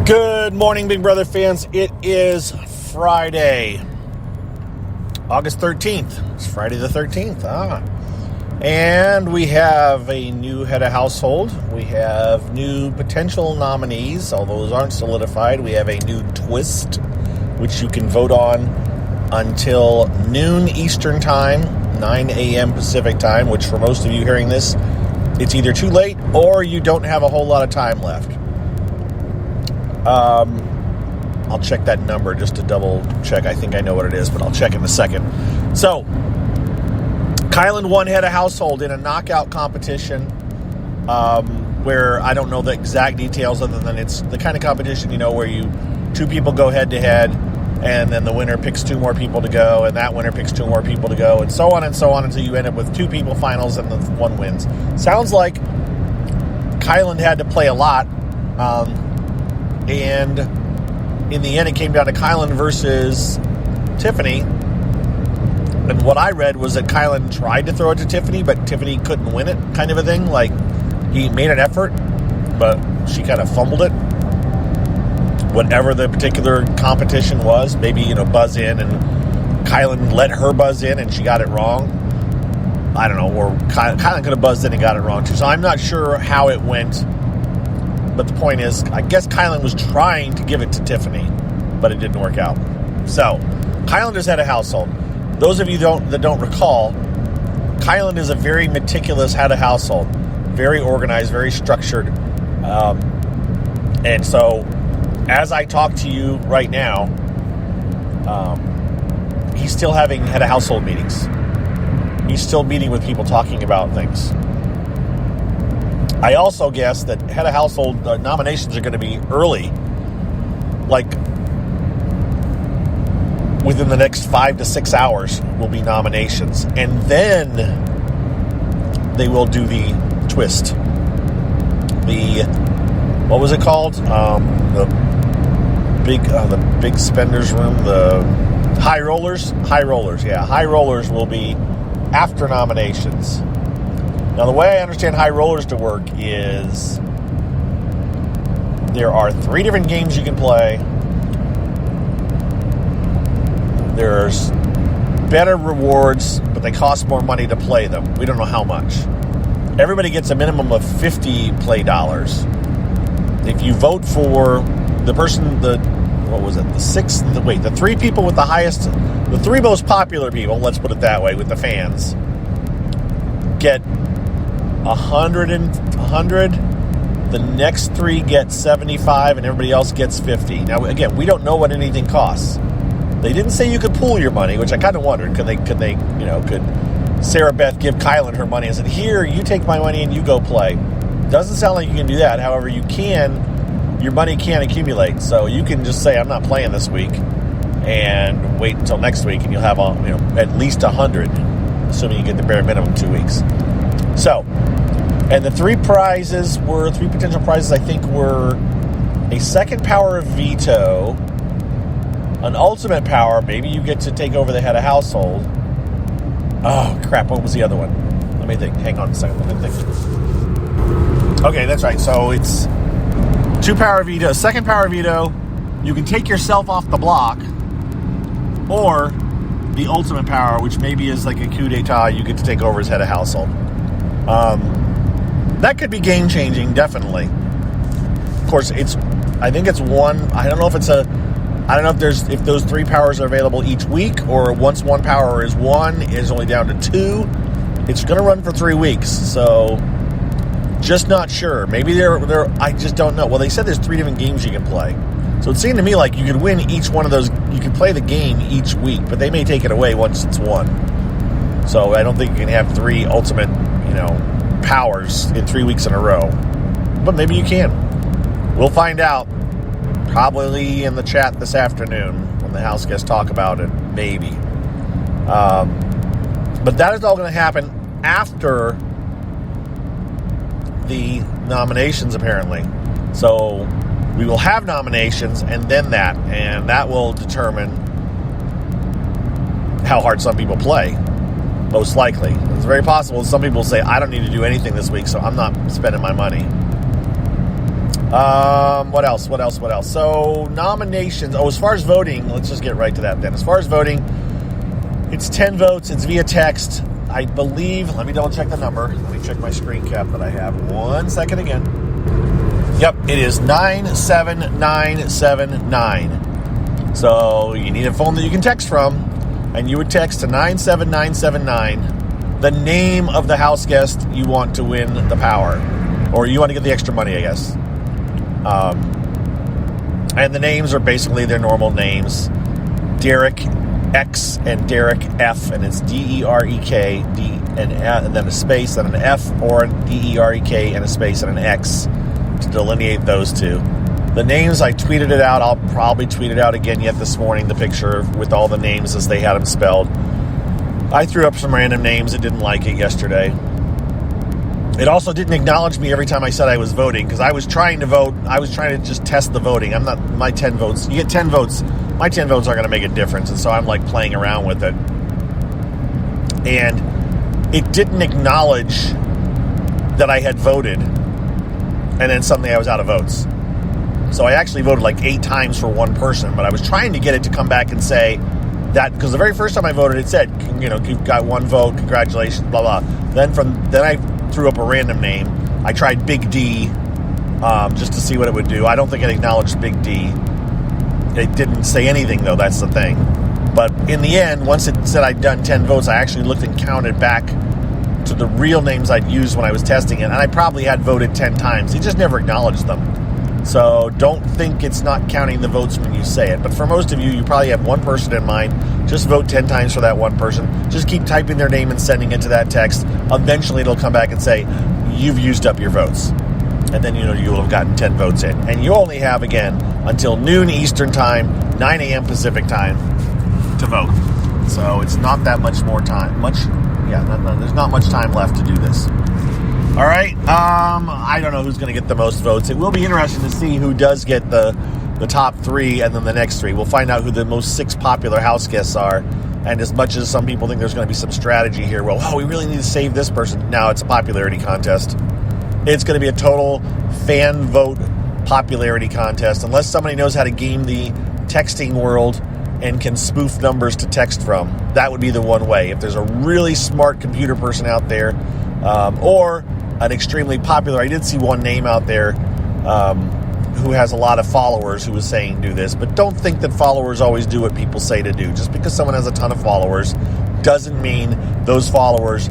Good morning, Big Brother fans. It is Friday, August 13th. It's Friday the 13th. And we have a new head of household. We have new potential nominees, although those aren't solidified. We have a new twist, which you can vote on until noon Eastern Time, 9 a.m. Pacific Time, which for most of you hearing this, it's either too late or you don't have a whole lot of time left. I'll check that number just to double check. I think I know what it is, but I'll check in a second. So, Kyland won head of household in a knockout competition where I don't know the exact details other than it's the kind of competition, where two people go head to head and then the winner picks two more people to go and that winner picks two more people to go and so on until you end up with two people finals and the one wins. Sounds like Kyland had to play a lot. And in the end, it came down to Kyland versus Tiffany. And what I read was that Kyland tried to throw it to Tiffany, but Tiffany couldn't win it, kind of a thing. Like, he made an effort, but she kind of fumbled it. Whatever the particular competition was, maybe, buzz in, and Kyland let her buzz in, and she got it wrong. I don't know, or Kyland could have buzzed in and got it wrong, too. So I'm not sure how it went. But the point is, I guess Kyland was trying to give it to Tiffany, but it didn't work out. So, Kyland has had a household. Those of you that don't recall, Kyland is a very meticulous head of household. Very organized, very structured. And so, as I talk to you right now, he's still having head of household meetings. He's still meeting with people talking about things. I also guess that head of household nominations are going to be early, like within the next 5 to 6 hours will be nominations, and then they will do the twist. What was it called? The big spenders room, the high rollers. Yeah, high rollers will be after nominations. Now, the way I understand high rollers to work is there are 3 different games you can play. There's better rewards, but they cost more money to play them. We don't know how much. Everybody gets a minimum of 50 play dollars. If you vote for the person, the 3 people with the highest, the 3 most popular people, let's put it that way, with the fans, get 100. The next 3 get 75, and everybody else gets 50. Now, again, we don't know what anything costs. They didn't say you could pool your money, which I kind of wondered. Could Sarah Beth give Kyland her money and said, "Here, you take my money and you go play"? Doesn't sound like you can do that. However, your money can accumulate, so you can just say, "I'm not playing this week," and wait until next week, and you'll have at least 100, assuming you get the bare minimum 2 weeks. So. And the 3 potential prizes, I think, were a second power of veto, an ultimate power, maybe you get to take over the head of household. Oh, crap, what was the other one? Let me think. Hang on a second, let me think. Okay, that's right. So it's 2 power veto, second power veto, you can take yourself off the block, or the ultimate power, which maybe is like a coup d'etat, you get to take over as head of household. That could be game-changing, definitely. Of course, I think it's one. I don't know if those 3 powers are available each week, or once one power is won, is only down to 2. It's going to run for 3 weeks, so just not sure. Maybe I just don't know. Well, they said there's 3 different games you can play, so it seemed to me like you could win each one of those. You could play the game each week, but they may take it away once it's won. So I don't think you can have 3 ultimate, powers in 3 weeks in a row, but maybe you can. We'll find out probably in the chat this afternoon when the house guests talk about it, maybe. But that is all going to happen after the nominations, apparently. So we will have nominations and that will determine how hard some people play. Most likely. It's very possible some people say, I don't need to do anything this week, so I'm not spending my money. What else? So, nominations. As far as voting, let's just get right to that then. As far as voting, it's 10 votes. It's via text. I believe, let me double check the number. Let me check my screen cap that I have. 1 second again. Yep, it is 97979. So, you need a phone that you can text from, and you would text to 97979 the name of the house guest you want to win the power. Or you want to get the extra money, I guess. And the names are basically their normal names. Derek X and Derek F, and it's D-E-R-E-K, and then a space and an F, or D-E-R-E-K and a space and an X to delineate those two. The names, I tweeted it out. I'll probably tweet it out again yet this morning, the picture with all the names as they had them spelled. I threw up some random names that didn't like it yesterday. It also didn't acknowledge me every time I said I was voting, because I was trying to vote. I was trying to just test the voting. My 10 votes. You get 10 votes. My 10 votes aren't going to make a difference, and so I'm like playing around with it. And it didn't acknowledge that I had voted, and then suddenly I was out of votes. So I actually voted like 8 times for one person, but I was trying to get it to come back and say that, because the very first time I voted, it said, you've got one vote, congratulations, blah, blah. Then I threw up a random name. I tried Big D just to see what it would do. I don't think it acknowledged Big D. It didn't say anything, though. That's the thing. But in the end, once it said I'd done 10 votes, I actually looked and counted back to the real names I'd used when I was testing it, and I probably had voted 10 times. It just never acknowledged them. So don't think it's not counting the votes when you say it. But for most of you, you probably have one person in mind. Just vote 10 times for that one person. Just keep typing their name and sending it to that text. Eventually, it'll come back and say, you've used up your votes. And then, you will have gotten 10 votes in. And you only have, again, until noon Eastern time, 9 a.m. Pacific time to vote. So it's not that much more time. There's not much time left to do this. All right. I don't know who's going to get the most votes. It will be interesting to see who does get the top 3 and then the next 3. We'll find out who the most 6 popular house guests are. And as much as some people think there's going to be some strategy here, we really need to save this person. Now it's a popularity contest. It's going to be a total fan vote popularity contest. Unless somebody knows how to game the texting world and can spoof numbers to text from, that would be the one way. If there's a really smart computer person out there, or an extremely popular, I did see one name out there who has a lot of followers who was saying do this, but don't think that followers always do what people say to do. Just because someone has a ton of followers doesn't mean those followers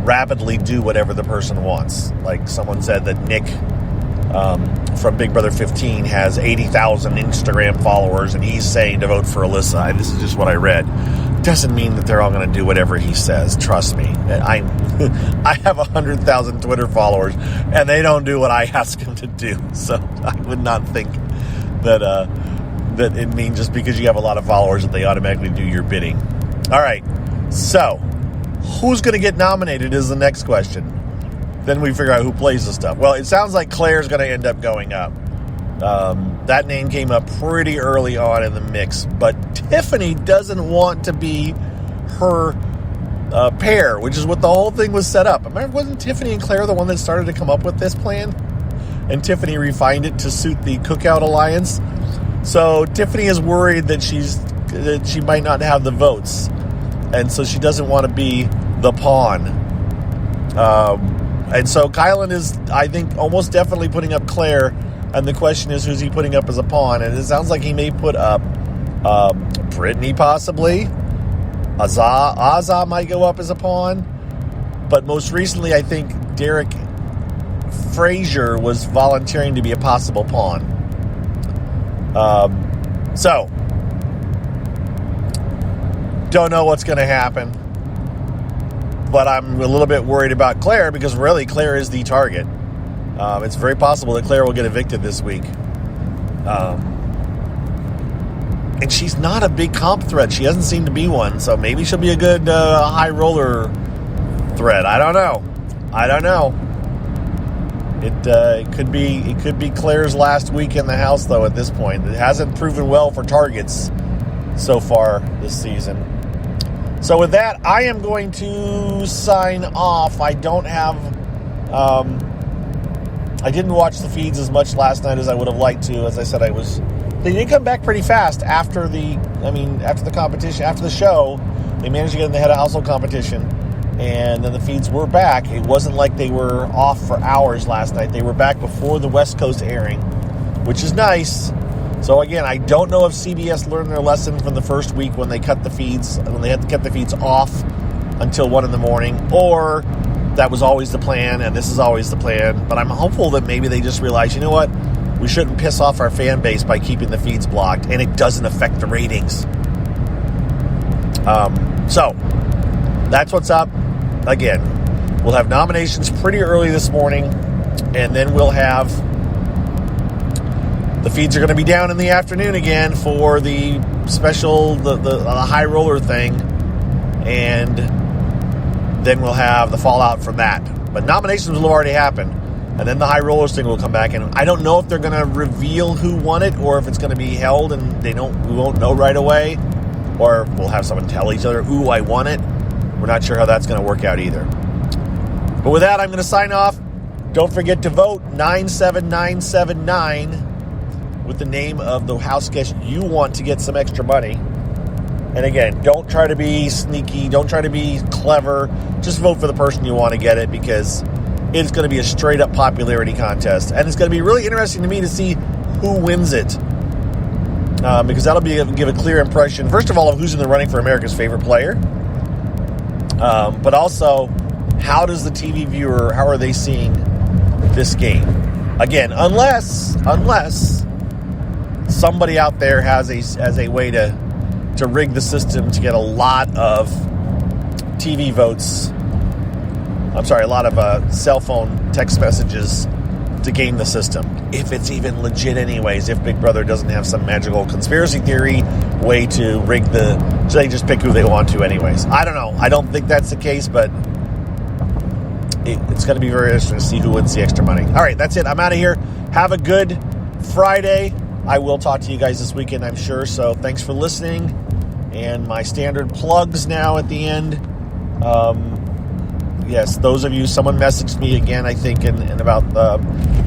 rapidly do whatever the person wants. Like someone said that Nick from Big Brother 15 has 80,000 Instagram followers, and he's saying to vote for Alyssa. This is just what I read. Doesn't mean that they're all going to do whatever he says. Trust me. I have 100,000 Twitter followers, and they don't do what I ask them to do. So I would not think that that it means just because you have a lot of followers that they automatically do your bidding. All right. So who's going to get nominated is the next question. Then we figure out who plays the stuff. Well, it sounds like Claire's going to end up going up. That name came up pretty early on in the mix, but Tiffany doesn't want to be her pair, which is what the whole thing was set up. Remember, wasn't Tiffany and Claire the one that started to come up with this plan? And Tiffany refined it to suit the Cookout Alliance. So Tiffany is worried that she might not have the votes, and so she doesn't want to be the pawn. And so Kylan is, I think, almost definitely putting up Claire, and the question is, who's he putting up as a pawn? And it sounds like he may put up Brittany, possibly. Azah might go up as a pawn. But most recently, I think Derek Frazier was volunteering to be a possible pawn. So, don't know what's going to happen. But I'm a little bit worried about Claire, because really Claire is the target. It's very possible that Claire will get evicted this week. And she's not a big comp threat. She doesn't seem to be one. So maybe she'll be a good high roller threat. I don't know. It could be Claire's last week in the house, though, at this point. It hasn't proven well for targets so far this season. So with that, I am going to sign off. I don't have I didn't watch the feeds as much last night as I would have liked to. As I said, they did come back pretty fast after the competition, after the show. They managed to get in the head of household competition, and then the feeds were back. It wasn't like they were off for hours last night. They were back before the West Coast airing, which is nice. So again, I don't know if CBS learned their lesson from the first week when they cut the feeds, when they had to cut the feeds off until 1 in the morning, or that was always the plan, and this is always the plan. But I'm hopeful that maybe they just realize, you know what? We shouldn't piss off our fan base by keeping the feeds blocked, and it doesn't affect the ratings. So, that's what's up. Again, we'll have nominations pretty early this morning, and then we'll have... The feeds are going to be down in the afternoon again for the special, the high roller thing, and then we'll have the fallout from that. But nominations will have already happened, and then the high rollers thing will come back. And I don't know if they're going to reveal who won it, or if it's going to be held and we won't know right away, or we'll have someone tell each other, "Ooh, I won it." We're not sure how that's going to work out either. But with that, I'm going to sign off. Don't forget to vote 97979 with the name of the house guest you want to get some extra money. And again, don't try to be sneaky. Don't try to be clever. Just vote for the person you want to get it, because it's going to be a straight-up popularity contest. And it's going to be really interesting to me to see who wins it. Because that'll give a clear impression, first of all, of who's in the running for America's favorite player. But also, how does the TV viewer, how are they seeing this game? Again, unless somebody out there has a way to rig the system to get a lot of TV votes. I'm sorry, a lot of cell phone text messages to game the system. If it's even legit anyways, if Big Brother doesn't have some magical conspiracy theory way to rig so they just pick who they want to anyways. I don't know. I don't think that's the case, but it's going to be very interesting to see who wins the extra money. All right, that's it. I'm out of here. Have a good Friday. I will talk to you guys this weekend, I'm sure. So thanks for listening. And my standard plugs now at the end. Yes, those of you, someone messaged me again, I think, and about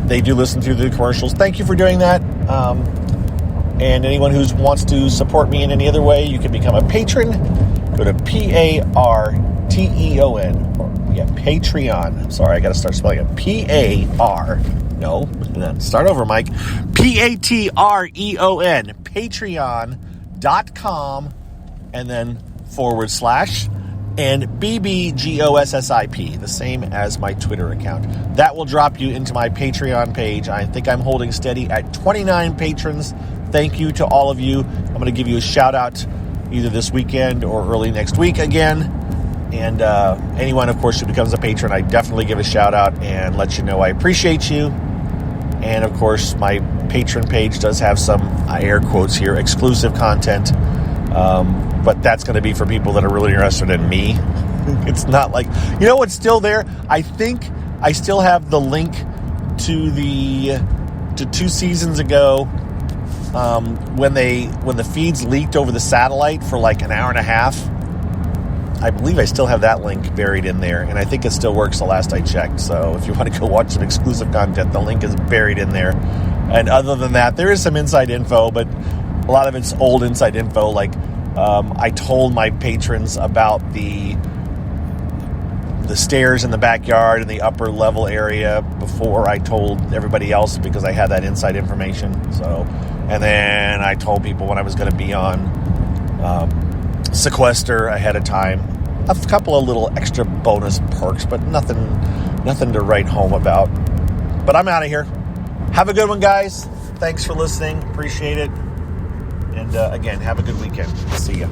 they do listen through the commercials. Thank you for doing that. And anyone who wants to support me in any other way, you can become a patron. Go to Patreon. Sorry, I got to start spelling it. Start over, Mike. Patreon. Patreon.com and then / and BBGOSSIP, the same as my Twitter account. That will drop you into my Patreon page. I think I'm holding steady at 29 patrons. Thank you to all of you. I'm going to give you a shout out either this weekend or early next week again. And anyone, of course, who becomes a patron, I definitely give a shout out and let you know I appreciate you. And, of course, my patron page does have some, air quotes here, exclusive content. But that's going to be for people that are really interested in me. It's not like, what's still there? I think I still have the link to 2 seasons ago when the feeds leaked over the satellite for like an hour and a half. I believe I still have that link buried in there, and I think it still works the last I checked. So if you want to go watch some exclusive content, the link is buried in there. And other than that, there is some inside info, but a lot of it's old inside info, like I told my patrons about the stairs in the backyard and the upper level area before I told everybody else, because I had that inside information. So, and then I told people when I was going to be on sequester ahead of time. A couple of little extra bonus perks, but nothing to write home about. But I'm out of here. Have a good one, guys. Thanks for listening. Appreciate it. And again, have a good weekend. See ya.